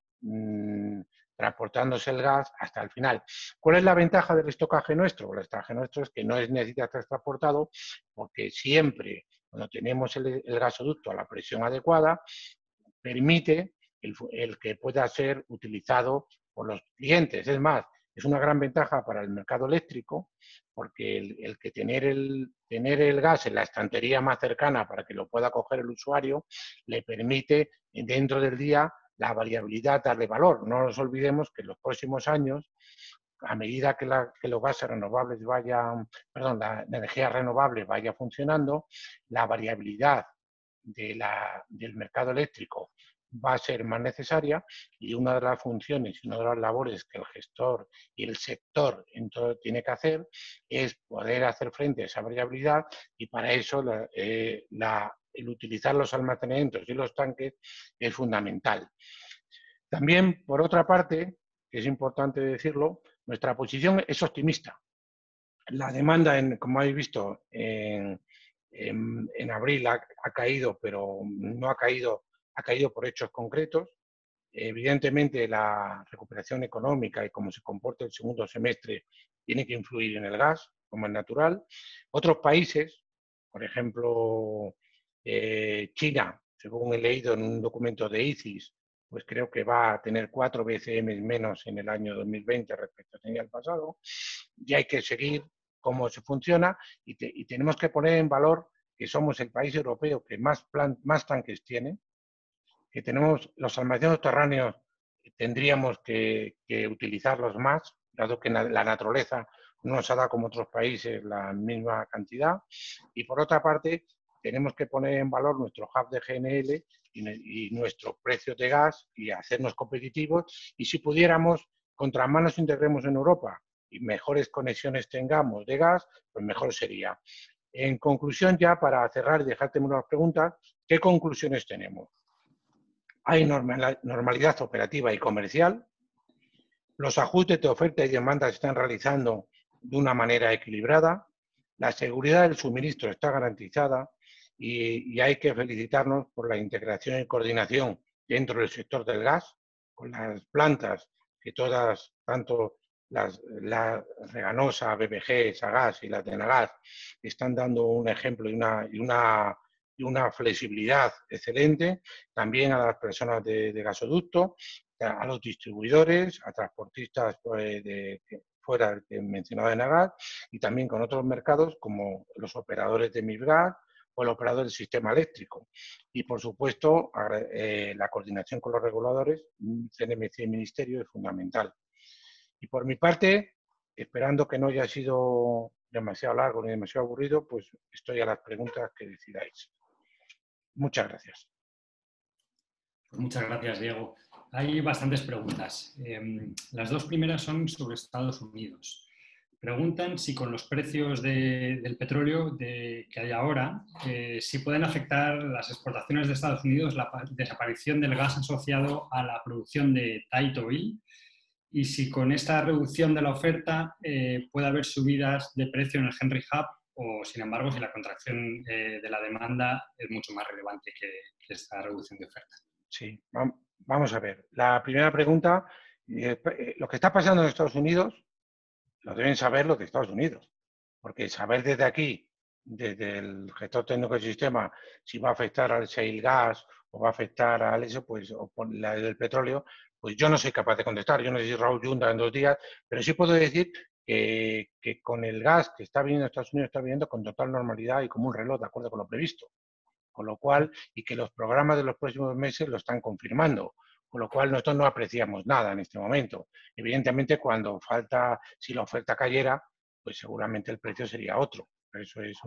transportándose el gas hasta el final. ¿Cuál es la ventaja del estocaje nuestro? El estocaje nuestro es que no necesita estar transportado, porque siempre cuando tenemos el gasoducto a la presión adecuada, permite el que pueda ser utilizado por los clientes. Es más, es una gran ventaja para el mercado eléctrico, porque el que tener el gas en la estantería más cercana para que lo pueda coger el usuario, le permite dentro del día la variabilidad darle valor. No nos olvidemos que en los próximos años, a medida que los gases renovables la energía renovable vaya funcionando, la variabilidad del mercado eléctrico va a ser más necesaria, y una de las funciones y una de las labores que el gestor y el sector tiene que hacer es poder hacer frente a esa variabilidad, y para eso el utilizar los almacenamientos y los tanques es fundamental. También, por otra parte, que es importante decirlo, nuestra posición es optimista. La demanda, como habéis visto, en abril ha caído, pero no ha caído por hechos concretos. Evidentemente, la recuperación económica y cómo se comporta el segundo semestre tiene que influir en el gas, como es natural. Otros países, por ejemplo, China, según he leído en un documento de ICIS, pues creo que va a tener 4 BCM menos en el año 2020 respecto al año pasado, y hay que seguir cómo se funciona, y tenemos que poner en valor que somos el país europeo que más tanques tiene, que tenemos los almacenes subterráneos, tendríamos que utilizarlos más, dado que la naturaleza no nos ha dado como otros países la misma cantidad, y por otra parte tenemos que poner en valor nuestro hub de GNL y nuestros precios de gas y hacernos competitivos, y si pudiéramos, contra más nos integremos en Europa y mejores conexiones tengamos de gas, pues mejor sería. En conclusión, ya para cerrar y dejarte unas preguntas, ¿qué conclusiones tenemos? Hay normalidad operativa y comercial, los ajustes de oferta y demanda se están realizando de una manera equilibrada, la seguridad del suministro está garantizada, y hay que felicitarnos por la integración y coordinación dentro del sector del gas, con las plantas que todas, tanto la Reganosa, BBG, Sagas y la Tenagas, están dando un ejemplo y una flexibilidad excelente. También a las personas de gasoducto, a los distribuidores, a transportistas fuera del que mencionaba de Nagas, y también con otros mercados como los operadores de MIBGAS o el operador del sistema eléctrico. Y, por supuesto, la coordinación con los reguladores, CNMC y Ministerio, es fundamental. Y por mi parte, esperando que no haya sido demasiado largo ni demasiado aburrido, pues estoy a las preguntas que decidáis. Muchas gracias. Pues muchas gracias, Diego. Hay bastantes preguntas. Las dos primeras son sobre Estados Unidos. Preguntan si con los precios del petróleo que hay ahora, si pueden afectar las exportaciones de Estados Unidos la desaparición del gas asociado a la producción de tight oil, y si con esta reducción de la oferta puede haber subidas de precio en el Henry Hub, o sin embargo si la contracción de la demanda es mucho más relevante que esta reducción de oferta. Sí, Vamos a ver. La primera pregunta, lo que está pasando en Estados Unidos, lo deben saber los de Estados Unidos. Porque saber desde aquí, desde el gestor técnico del sistema, si va a afectar al shale gas o va a afectar al eso, pues, o por la del petróleo, pues yo no soy capaz de contestar. Yo no sé si Raúl Yunda en 2 días, pero sí puedo decir que con el gas que está viniendo a Estados Unidos, está viniendo con total normalidad y como un reloj, de acuerdo con lo previsto. Con lo cual, y que los programas de los próximos meses lo están confirmando. Con lo cual, nosotros no apreciamos nada en este momento. Evidentemente, cuando falta, si la oferta cayera, pues seguramente el precio sería otro. Pero eso es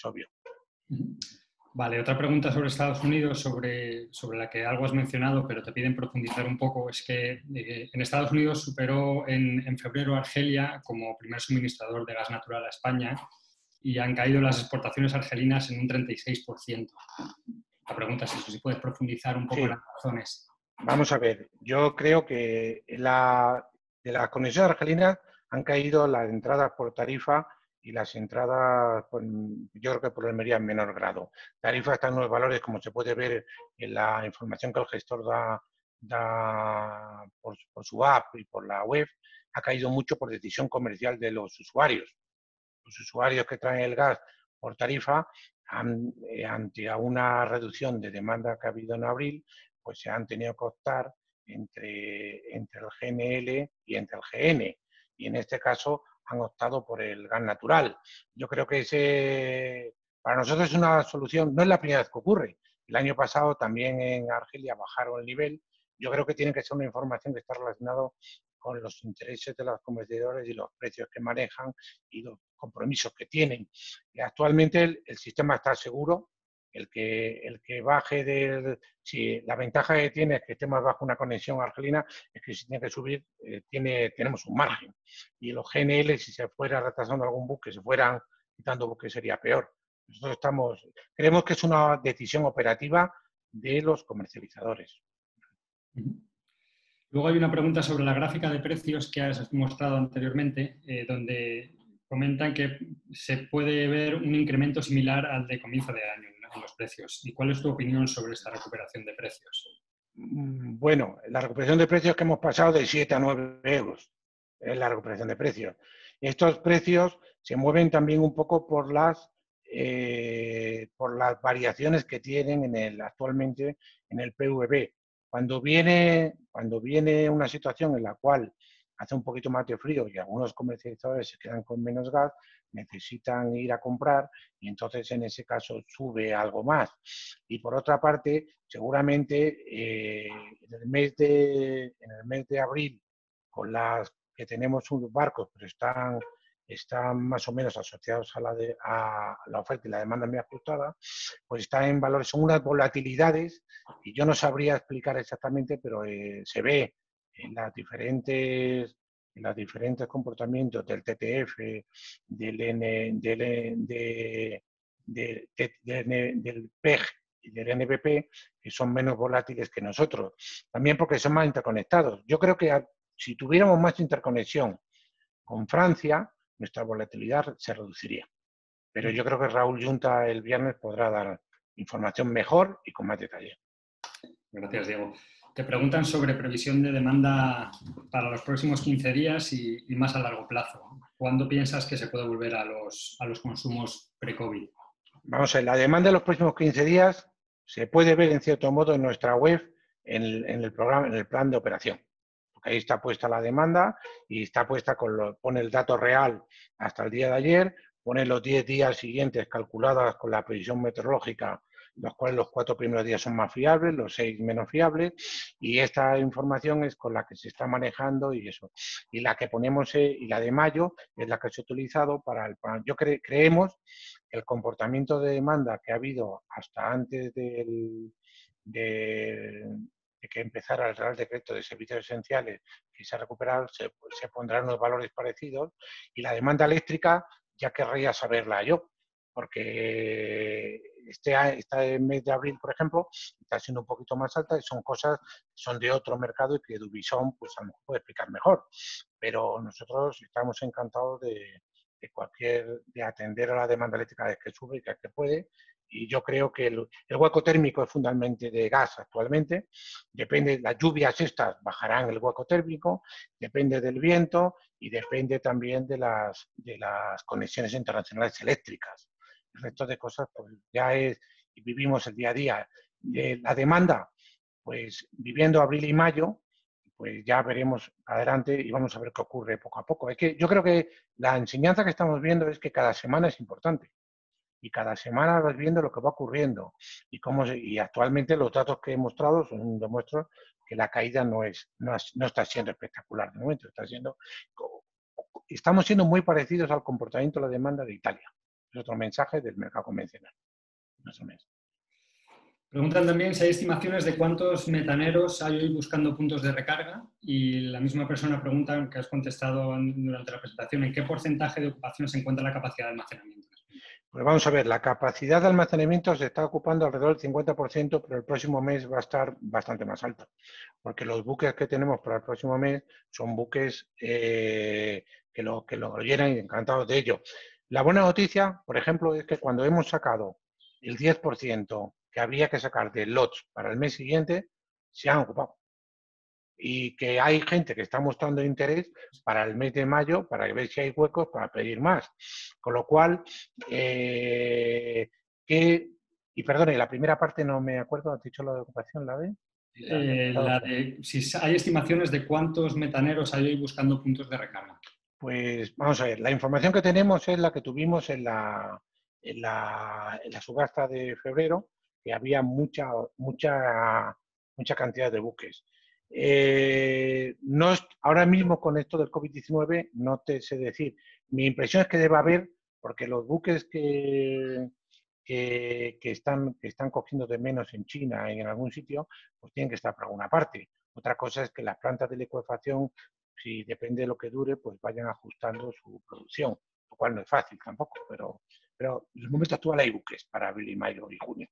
obvio. Vale, otra pregunta sobre Estados Unidos, sobre la que algo has mencionado, pero te piden profundizar un poco, es que en Estados Unidos superó en febrero Argelia como primer suministrador de gas natural a España y han caído las exportaciones argelinas en un 36%. La pregunta es eso, si puedes profundizar un poco en las razones. Vamos a ver, yo creo que de las conexiones argelinas han caído las entradas por tarifa y las entradas, yo creo que por Almería en menor grado. Tarifa está en unos valores, como se puede ver en la información que el gestor da por su app y por la web, ha caído mucho por decisión comercial de los usuarios. Los usuarios que traen el gas por tarifa, ante una reducción de demanda que ha habido en abril, pues se han tenido que optar entre el GNL y entre el GN. Y en este caso han optado por el gas natural. Yo creo que para nosotros es una solución, no es la primera vez que ocurre. El año pasado también en Argelia bajaron el nivel. Yo creo que tiene que ser una información que está relacionada con los intereses de los comerciadores y los precios que manejan y los compromisos que tienen. Y actualmente el sistema está seguro. El que baje si la ventaja que tiene es que esté más bajo una conexión argelina, es que si tiene que subir, tenemos un margen. Y los GNL, si se fuera retrasando algún buque, se fueran quitando buques, sería peor. Nosotros creemos que es una decisión operativa de los comercializadores. Luego hay una pregunta sobre la gráfica de precios que has mostrado anteriormente, donde comentan que se puede ver un incremento similar al de comienzo de año en los precios. ¿Y cuál es tu opinión sobre esta recuperación de precios? Bueno, la recuperación de precios que hemos pasado de 7 a 9 euros es la recuperación de precios. Estos precios se mueven también un poco por las variaciones que tienen actualmente en el PVB. Cuando viene una situación en la cual hace un poquito más de frío y algunos comercializadores se quedan con menos gas, necesitan ir a comprar y entonces en ese caso sube algo más. Y por otra parte, seguramente en el mes de abril, con las que tenemos unos barcos, pero están más o menos asociados a la oferta y la demanda muy ajustada, pues están en valores, son unas volatilidades y yo no sabría explicar exactamente, pero se ve en los diferentes comportamientos del TTF, del PEG y del NBP, que son menos volátiles que nosotros. También porque son más interconectados. Yo creo que si tuviéramos más interconexión con Francia, nuestra volatilidad se reduciría. Pero yo creo que Raúl Yunta el viernes podrá dar información mejor y con más detalle. Gracias, Diego. Te preguntan sobre previsión de demanda para los próximos 15 días y más a largo plazo. ¿Cuándo piensas que se puede volver a los consumos pre-COVID? Vamos a ver, la demanda de los próximos 15 días se puede ver en cierto modo en nuestra web, en el programa, en el plan de operación. Porque ahí está puesta la demanda y está puesta pone el dato real hasta el día de ayer, pone los 10 días siguientes calculadas con la previsión meteorológica, los cuales los 4 primeros días son más fiables, los 6 menos fiables, y esta información es con la que se está manejando y eso. Y la que ponemos, y la de mayo, es la que se ha utilizado para el plan. Creemos que el comportamiento de demanda que ha habido hasta antes de que empezara el Real Decreto de Servicios Esenciales, que se ha recuperado, se pondrán unos valores parecidos, y la demanda eléctrica ya querría saberla yo, porque este mes de abril, por ejemplo, está siendo un poquito más alta y son cosas que son de otro mercado y que Dubison pues a lo mejor puede explicar mejor, pero nosotros estamos encantados de atender a la demanda eléctrica que sube y que puede, Y yo creo que el hueco térmico es fundamentalmente de gas actualmente. Depende, las lluvias estas bajarán el hueco térmico, depende del viento y depende también de las conexiones internacionales eléctricas. El resto de cosas pues ya es, y vivimos el día a día. La demanda, pues viviendo abril y mayo, pues ya veremos adelante y vamos a ver qué ocurre poco a poco. Es que yo creo que la enseñanza que estamos viendo es que cada semana es importante y cada semana vas viendo lo que va ocurriendo y actualmente los datos que he mostrado demuestran que la caída no está siendo espectacular de momento, estamos siendo muy parecidos al comportamiento de la demanda de Italia. Es otro mensaje del mercado convencional, más o menos. Preguntan también si hay estimaciones de cuántos metaneros hay hoy buscando puntos de recarga, y la misma persona pregunta, que has contestado durante la presentación, ¿en qué porcentaje de ocupación se encuentra la capacidad de almacenamiento? Pues vamos a ver, la capacidad de almacenamiento se está ocupando alrededor del 50%, pero el próximo mes va a estar bastante más alto, porque los buques que tenemos para el próximo mes son buques que lo llenan y encantados de ello. La buena noticia, por ejemplo, es que cuando hemos sacado el 10% que había que sacar de lots para el mes siguiente, se han ocupado. Y que hay gente que está mostrando interés para el mes de mayo para ver si hay huecos para pedir más. Con lo cual, y perdone, la primera parte no me acuerdo, ¿has dicho la de ocupación, la de? Si hay estimaciones de cuántos metaneros hay hoy buscando puntos de recarga. Pues vamos a ver, la información que tenemos es la que tuvimos en la subasta de febrero, que había mucha cantidad de buques. Ahora mismo con esto del COVID-19 no te sé decir. Mi impresión es que debe haber, porque los buques que están cogiendo de menos en China y en algún sitio, pues tienen que estar por alguna parte. Otra cosa es que las plantas de licuefacción, si depende de lo que dure, pues vayan ajustando su producción, lo cual no es fácil tampoco, pero en el momento actual hay buques para abril y mayo y junio.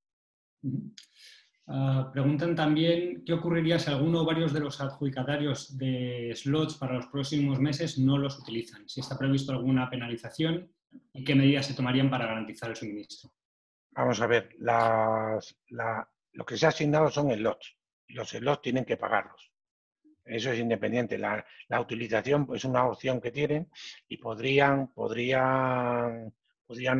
Preguntan también qué ocurriría si alguno o varios de los adjudicatarios de slots para los próximos meses no los utilizan, si está previsto alguna penalización y qué medidas se tomarían para garantizar el suministro. Vamos a ver, lo que se ha asignado son slots, y los slots tienen que pagarlos. Eso es independiente. La utilización es una opción que tienen y podrían no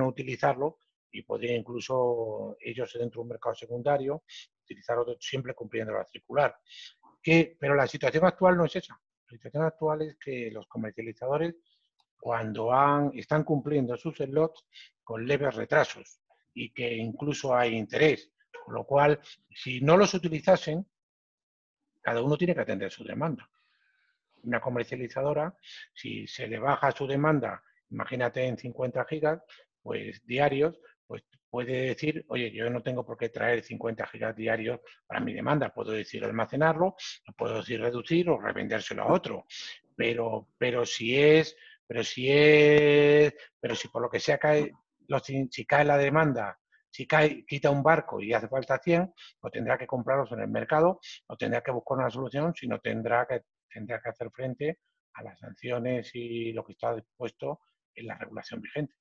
utilizarlo y podrían incluso ellos dentro de un mercado secundario utilizarlo siempre cumpliendo la circular. Pero la situación actual no es esa. La situación actual es que los comercializadores cuando están cumpliendo sus slots con leves retrasos y que incluso hay interés, con lo cual si no los utilizasen, cada uno tiene que atender su demanda. Una comercializadora, si se le baja su demanda, imagínate en 50 gigas, pues diarios, pues puede decir, oye, yo no tengo por qué traer 50 gigas diarios para mi demanda, puedo decir almacenarlo, puedo decir reducir o revendérselo a otro. Pero si por lo que sea si cae la demanda, quita un barco y hace falta 100, pues tendrá que comprarlos en el mercado o tendrá que buscar una solución, si no tendrá que hacer frente a las sanciones y lo que está dispuesto en la regulación vigente.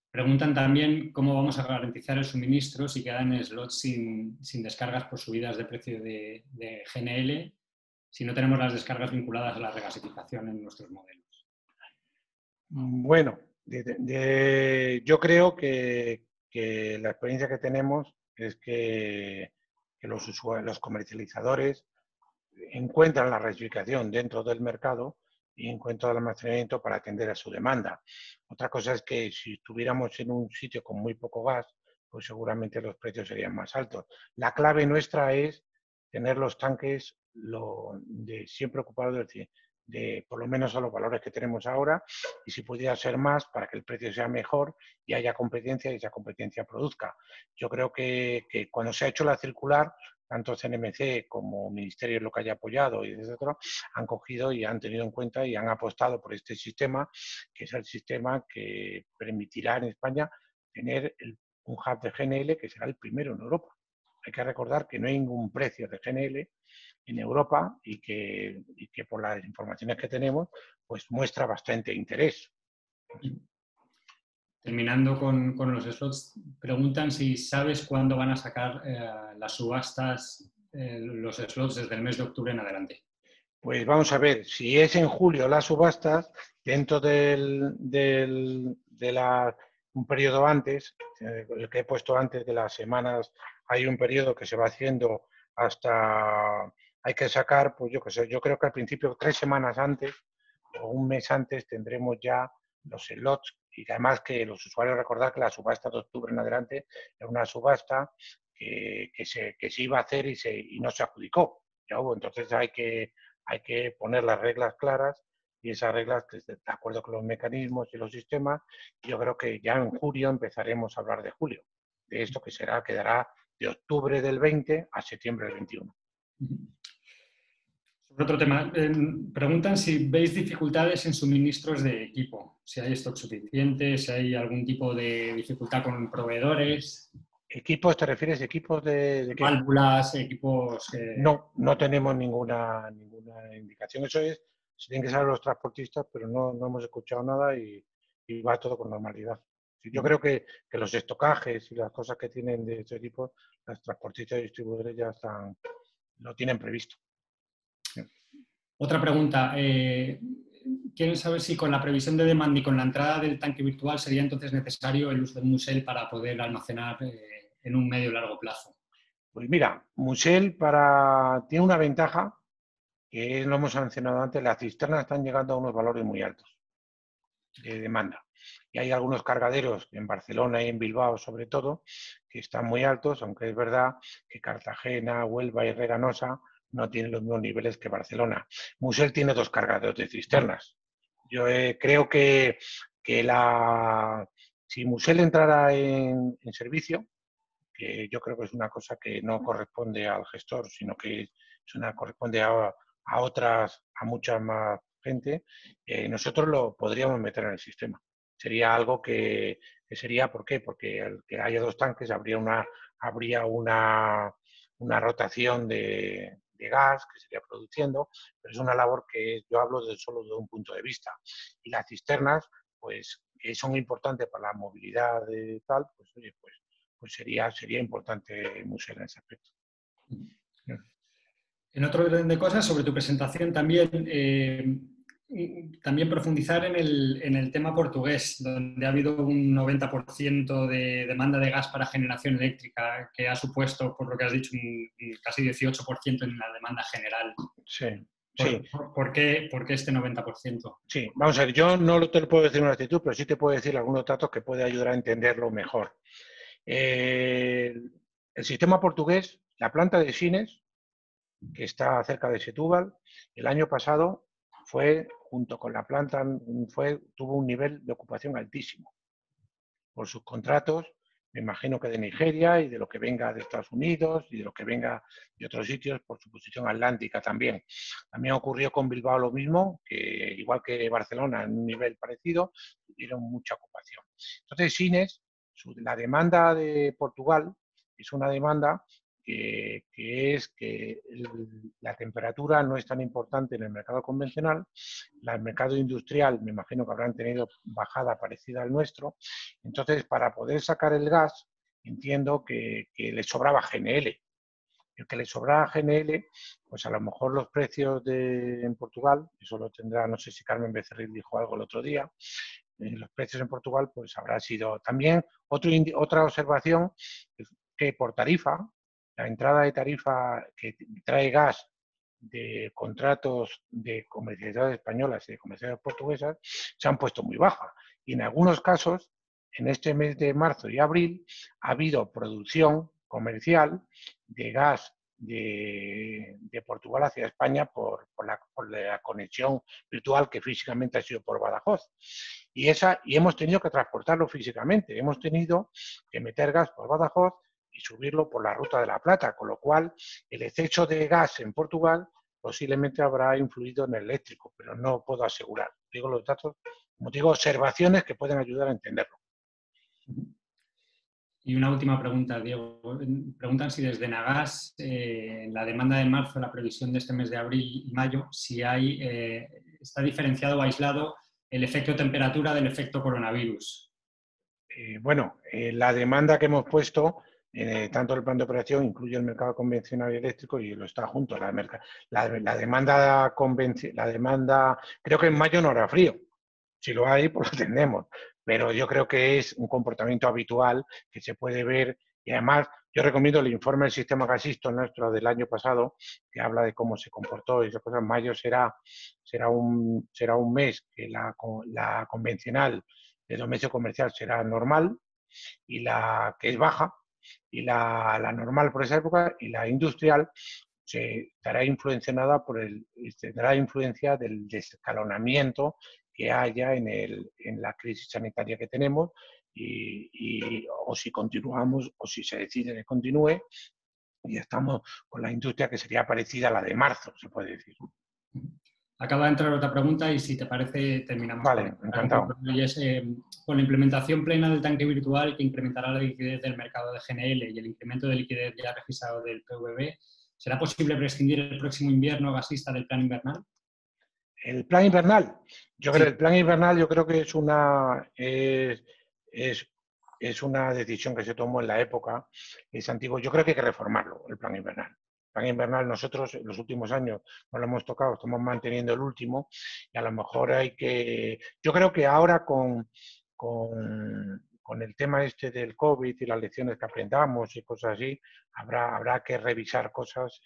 Preguntan también cómo vamos a garantizar el suministro si quedan slots sin descargas por subidas de precio de GNL, si no tenemos las descargas vinculadas a la regasificación en nuestros modelos. Bueno, yo creo que la experiencia que tenemos es que los comercializadores encuentran la regasificación dentro del mercado y encuentran el almacenamiento para atender a su demanda. Otra cosa es que si estuviéramos en un sitio con muy poco gas, pues seguramente los precios serían más altos. La clave nuestra es tener los tanques siempre ocupados de por lo menos a los valores que tenemos ahora, y si pudiera ser más para que el precio sea mejor y haya competencia y esa competencia produzca. Yo creo que cuando se ha hecho la circular, tanto CNMC como Ministerio lo que haya apoyado y etcétera, han cogido y han tenido en cuenta y han apostado por este sistema, que es el sistema que permitirá en España tener un hub de GNL que será el primero en Europa. Hay que recordar que no hay ningún precio de GNL en Europa y que por las informaciones que tenemos, pues muestra bastante interés. terminando con los slots, preguntan si sabes cuándo van a sacar las subastas, los slots desde el mes de octubre en adelante. Pues vamos a ver, si es en julio las subastas, dentro un periodo antes, el que he puesto antes de las semanas, hay un periodo que se va haciendo hasta, hay que sacar, pues yo qué sé, yo creo que al principio 3 semanas antes o un mes antes tendremos ya los slots y además que los usuarios recordar que la subasta de octubre en adelante es una subasta que se iba a hacer y no se adjudicó. Ya hubo, entonces hay que poner las reglas claras y esas reglas de acuerdo con los mecanismos y los sistemas. Yo creo que ya en julio empezaremos a hablar de julio, de esto que quedará de octubre del 20 a septiembre del 21. Sobre otro tema, preguntan si veis dificultades en suministros de equipo, si hay stock suficiente, si hay algún tipo de dificultad con proveedores. ¿Equipos te refieres? ¿Equipos de qué? Válvulas, equipos... No tenemos ninguna indicación. Eso se tienen que saber los transportistas, pero no hemos escuchado nada y va todo con normalidad. Yo creo que los estocajes y las cosas que tienen de este tipo, los transportistas y distribuidores ya lo tienen previsto. Otra pregunta. Quieren saber si con la previsión de demanda y con la entrada del tanque virtual sería entonces necesario el uso del Musel para poder almacenar en un medio y largo plazo. Pues mira, Musel tiene una ventaja que lo hemos mencionado antes, las cisternas están llegando a unos valores muy altos de demanda. Y hay algunos cargaderos en Barcelona y en Bilbao, sobre todo, que están muy altos, aunque es verdad que Cartagena, Huelva y Reganosa no tienen los mismos niveles que Barcelona. Musel tiene 2 cargaderos de cisternas. Yo creo que si Musel entrara en servicio, que yo creo que es una cosa que no corresponde al gestor, sino que corresponde a mucha más gente, nosotros lo podríamos meter en el sistema. Sería algo que sería, ¿por qué? Porque al que haya 2 tanques habría una rotación de gas que sería produciendo, pero es una labor que yo hablo solo de un punto de vista. Y las cisternas, pues, que son importantes para la movilidad de tal, pues, oye, pues sería importante Musel en ese aspecto. En otro orden de cosas, sobre tu presentación también, también profundizar en el tema portugués, donde ha habido un 90% de demanda de gas para generación eléctrica, que ha supuesto, por lo que has dicho, un casi 18% en la demanda general. Sí. ¿Por qué este 90%? Sí, vamos a ver, yo no te lo puedo decir en una actitud, pero sí te puedo decir algunos datos que pueden ayudar a entenderlo mejor. El sistema portugués, la planta de Sines, que está cerca de Setúbal, el año pasado junto con la planta, tuvo un nivel de ocupación altísimo. Por sus contratos, me imagino que de Nigeria y de lo que venga de Estados Unidos y de lo que venga de otros sitios por su posición atlántica también. También ocurrió con Bilbao lo mismo, que igual que Barcelona en un nivel parecido, tuvieron mucha ocupación. Entonces, Sines, la demanda de Portugal es una demanda que es que la temperatura no es tan importante en el mercado convencional, el mercado industrial me imagino que habrán tenido bajada parecida al nuestro, entonces para poder sacar el gas entiendo que le sobraba GNL. El que le sobraba GNL, pues a lo mejor los precios en Portugal, eso lo tendrá, no sé si Carmen Becerril dijo algo el otro día, los precios en Portugal pues habrá sido también otra observación que por tarifa, la entrada de tarifa que trae gas de contratos de comercialidades españolas y de comercialidades portuguesas se han puesto muy baja. Y en algunos casos, en este mes de marzo y abril, ha habido producción comercial de gas de Portugal hacia España por la conexión virtual que físicamente ha sido por Badajoz. Y hemos tenido que transportarlo físicamente. Hemos tenido que meter gas por Badajoz y subirlo por la Ruta de la Plata, con lo cual el exceso de gas en Portugal posiblemente habrá influido en el eléctrico, pero no puedo asegurar. Digo los datos, como digo, observaciones que pueden ayudar a entenderlo. Y una última pregunta, Diego. Preguntan si desde Nagas, en la demanda de marzo, la previsión de este mes de abril y mayo, si está diferenciado o aislado el efecto temperatura del efecto coronavirus. Bueno, la demanda que hemos puesto, tanto el plan de operación, incluye el mercado convencional y eléctrico y lo está junto. La demanda, creo que en mayo no hará frío. Si lo hay, pues lo tendremos. Pero yo creo que es un comportamiento habitual que se puede ver. Y además, yo recomiendo el informe del sistema gasístico nuestro del año pasado, que habla de cómo se comportó y esas cosas. Mayo será un mes que la convencional de dominio comercial será normal y la que es baja, y la normal por esa época, y la industrial se estará influenciada tendrá influencia del desescalonamiento que haya en la crisis sanitaria que tenemos o si continuamos o si se decide que continúe y estamos con la industria que sería parecida a la de marzo, se puede decir. Acaba de entrar otra pregunta y si te parece terminamos. Vale, encantado. Y es, con la implementación plena del tanque virtual que incrementará la liquidez del mercado de GNL y el incremento de liquidez ya registrado del PVB, ¿será posible prescindir el próximo invierno gasista del plan invernal? El plan invernal, Sí. el plan invernal yo creo que es una decisión que se tomó en la época, es antiguo. Yo creo que hay que reformarlo, el plan invernal. El plan invernal nosotros en los últimos años no lo hemos tocado, estamos manteniendo el último y a lo mejor yo creo que ahora con el tema este del COVID y las lecciones que aprendamos y cosas así, habrá que revisar cosas,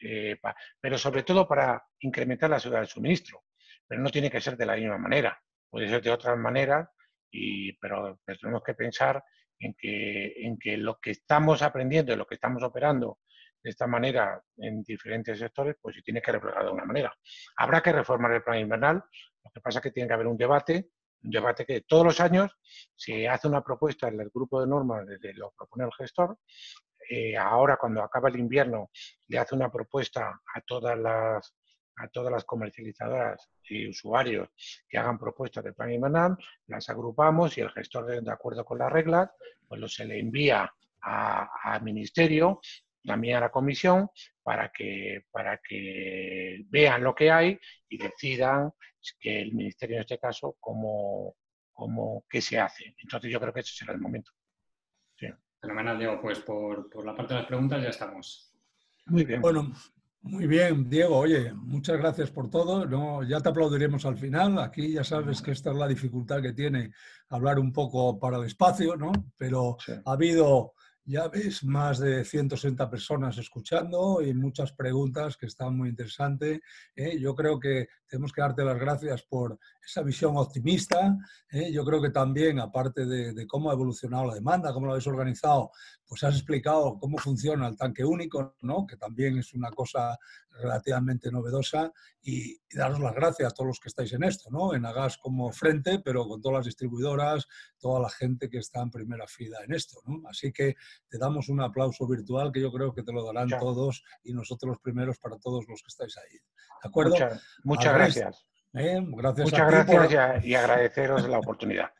pero sobre todo para incrementar la seguridad del suministro. Pero no tiene que ser de la misma manera, puede ser de otras maneras, pero tenemos que pensar en que lo que estamos aprendiendo y lo que estamos operando de esta manera en diferentes sectores, pues se tiene que reflejar de una manera. Habrá que reformar el plan invernal, lo que pasa es que tiene que haber un debate que todos los años se hace una propuesta en el grupo de normas, desde lo propone el gestor. Ahora, cuando acaba el invierno, le hace una propuesta a todas las comercializadoras y usuarios que hagan propuestas de plan invernal, las agrupamos y el gestor, de acuerdo con las reglas, pues se le envía al ministerio, también a la comisión, para que vean lo que hay y decidan que el ministerio, en este caso, qué se hace. Entonces yo creo que ese será el momento. Sí. Fenomenal, Diego. Pues por la parte de las preguntas ya estamos. Muy bien. Bueno, muy bien, Diego. Oye, muchas gracias por todo. No, ya te aplaudiremos al final. Aquí ya sabes que esta es la dificultad que tiene hablar un poco para el espacio, ¿no? Pero sí. Ha habido, ya ves, más de 160 personas escuchando y muchas preguntas que están muy interesantes. Yo creo que tenemos que darte las gracias por esa visión optimista. Yo creo que también, aparte de cómo ha evolucionado la demanda, cómo lo habéis organizado, pues has explicado cómo funciona el tanque único, ¿no? Que también es una cosa relativamente novedosa, y daros las gracias a todos los que estáis en esto, ¿no? En Agas como frente, pero con todas las distribuidoras, toda la gente que está en primera fila en esto, ¿no? Así que te damos un aplauso virtual que yo creo que te lo darán todos y nosotros los primeros para todos los que estáis ahí. ¿De acuerdo? Muchas gracias. Gracias Muchas a ti gracias y agradeceros la oportunidad.